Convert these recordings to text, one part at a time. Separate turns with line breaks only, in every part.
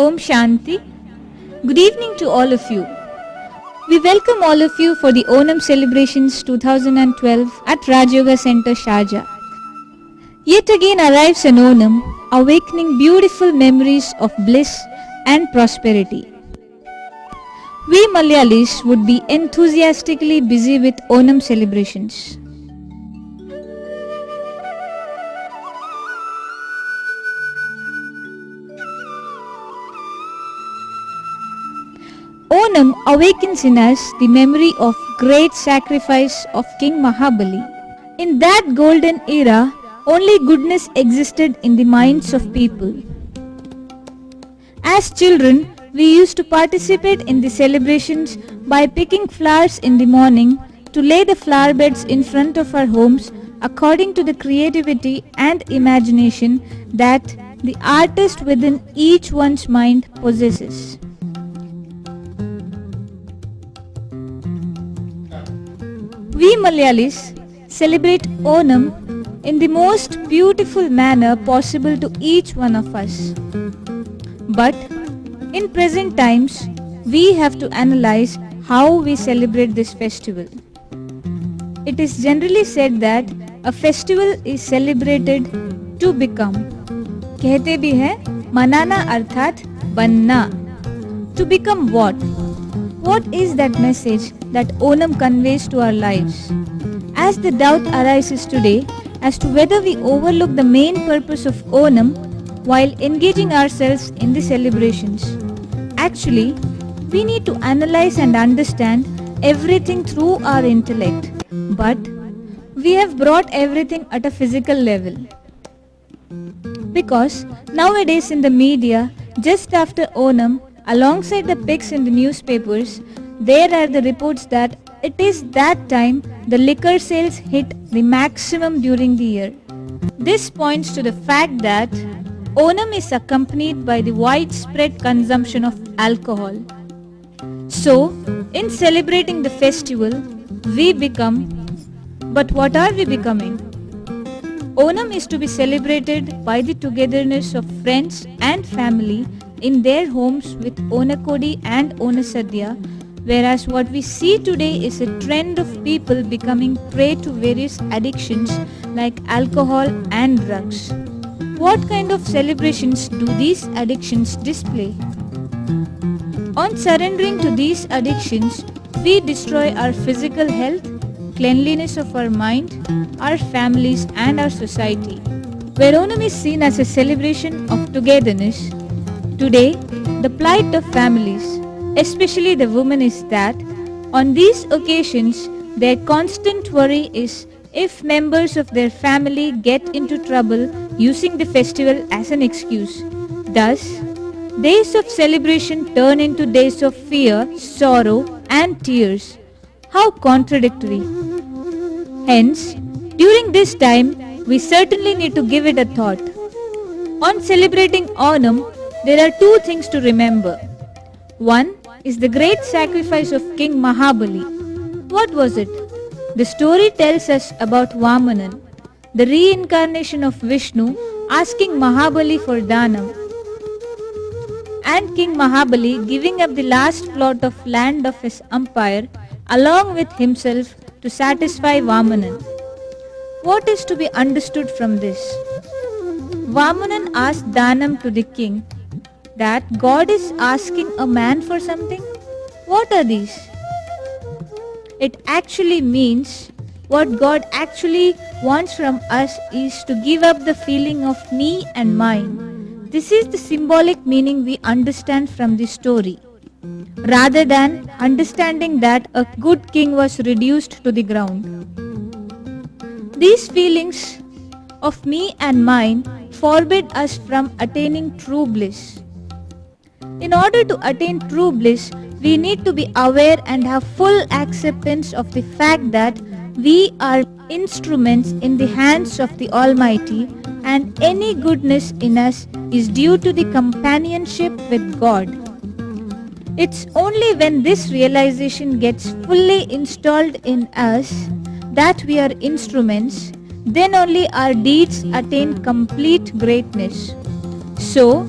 Om Shanti. Good evening to all of you. We welcome all of you for the Onam celebrations 2012 at Rajyoga Center, Sharjah. Yet again arrives an Onam, awakening beautiful memories of bliss and prosperity. We Malayalis would be enthusiastically busy with Onam celebrations. Onam awakens in us the memory of great sacrifice of King Mahabali. In that golden era, only goodness existed in the minds of people. As children, we used to participate in the celebrations by picking flowers in the morning to lay the flower beds in front of our homes according to the creativity and imagination that the artist within each one's mind possesses. We Malayalis celebrate Onam in the most beautiful manner possible to each one of us. But in present times, we have to analyze how we celebrate this festival. It is generally said that a festival is celebrated to become. कहते भी हैं मनाना अर्थात बनना. To become what? What is that message that Onam conveys to our lives? As the doubt arises today as to whether we overlook the main purpose of Onam while engaging ourselves in the celebrations. Actually, we need to analyze and understand everything through our intellect, but we have brought everything at a physical level. Because nowadays in the media, just after Onam, alongside the pics in the newspapers, there are the reports that it is that time the liquor sales hit the maximum during the year. This points to the fact that Onam is accompanied by the widespread consumption of alcohol. So, in celebrating the festival, we become, but what are we becoming? Onam is to be celebrated by the togetherness of friends and family in their homes with Onakodi and Onasadya, whereas what we see today is a trend of people becoming prey to various addictions like alcohol and drugs. What kind of celebrations do these addictions display? On surrendering to these addictions, we destroy our physical health, cleanliness of our mind, our families and our society. Where Onam is seen as a celebration of togetherness, today, the plight of families, especially the women, is that on these occasions, their constant worry is if members of their family get into trouble using the festival as an excuse. Thus, days of celebration turn into days of fear, sorrow and tears. How contradictory. Hence, during this time, we certainly need to give it a thought. On celebrating Onam, there are two things to remember. One is the great sacrifice of King Mahabali. What was it? The story tells us about Vamanan, the reincarnation of Vishnu, asking Mahabali for Danam, and King Mahabali giving up the last plot of land of his empire along with himself to satisfy Vamanan. What is to be understood from this? Vamanan asked Danam to the king that God is asking a man for something? What are these? It actually means what God actually wants from us is to give up the feeling of me and mine. This is the symbolic meaning we understand from the story, rather than understanding that a good king was reduced to the ground. These feelings of me and mine forbid us from attaining true bliss. In order to attain true bliss, we need to be aware and have full acceptance of the fact that we are instruments in the hands of the Almighty, and any goodness in us is due to the companionship with God. It's only when this realization gets fully installed in us that we are instruments, then only our deeds attain complete greatness. So,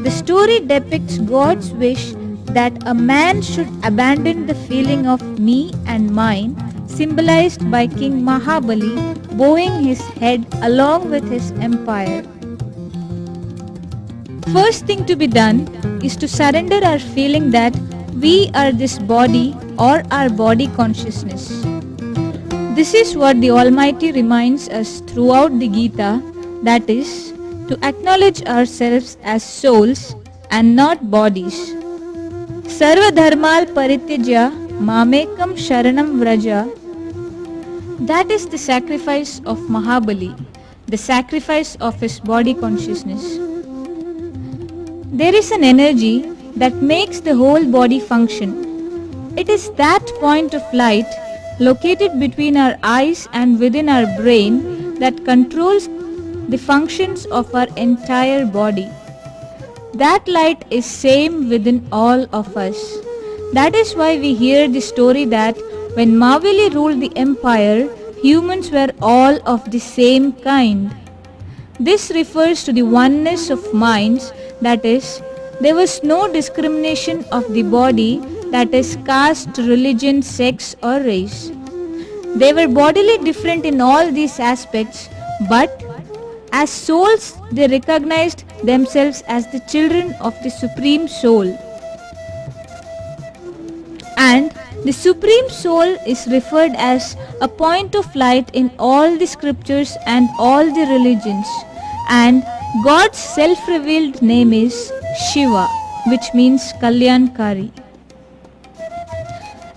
The story depicts God's wish that a man should abandon the feeling of me and mine, symbolized by King Mahabali bowing his head along with his empire. First thing to be done is to surrender our feeling that we are this body or our body consciousness. This is what the Almighty reminds us throughout the Gita, that is, to acknowledge ourselves as souls and not bodies. Sarva dharmal parityajya mamekam sharanam vraja. That is the sacrifice of Mahabali, the sacrifice of his body consciousness. There is an energy that makes the whole body function. It is that point of light located between our eyes and within our brain that controls the functions of our entire body. That light is same within all of us. That is why we hear the story that when Mavili ruled the empire, humans were all of the same kind. This refers to the oneness of minds, that is, there was no discrimination of the body, that is, caste, religion, sex or race. They were bodily different in all these aspects, but as souls they recognized themselves as the children of the Supreme Soul. And the Supreme Soul is referred as a point of light in all the scriptures and all the religions. And God's self-revealed name is Shiva, which means Kalyankari.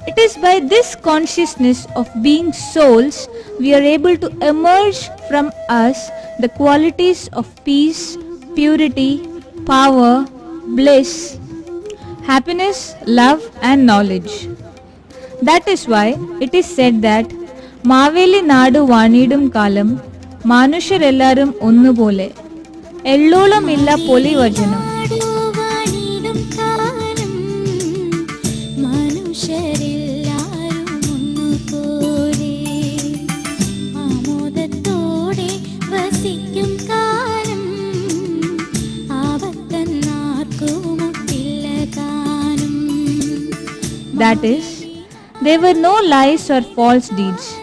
It is by this consciousness of being souls we are able to emerge from us the qualities of peace, purity, power, bliss, happiness, love and knowledge. That is why it is said that Maveli Nadu Vanidum Kalam Manushar Ellarum Onnu Pole Ellolam Illa Poli Vajanam. That is, there were no lies or false deeds.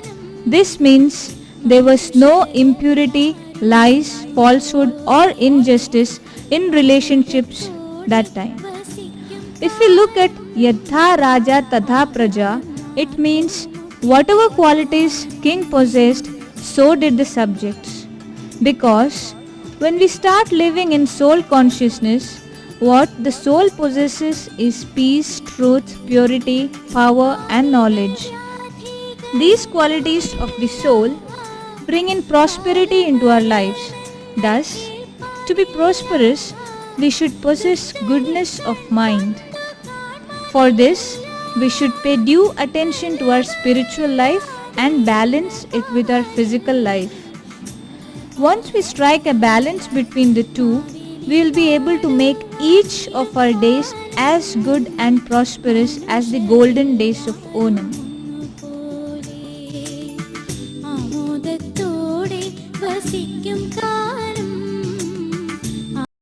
This means there was no impurity, lies, falsehood or injustice in relationships that time. If we look at Yadha Raja Tadha Praja, it means whatever qualities king possessed, so did the subjects. Because when we start living in soul consciousness, what the soul possesses is peace, truth, purity, power and knowledge. These qualities of the soul bring in prosperity into our lives. Thus, to be prosperous, we should possess goodness of mind. For this, we should pay due attention to our spiritual life and balance it with our physical life. Once we strike a balance between the two, we will be able to make each of our days as good and prosperous as the golden days of Onam.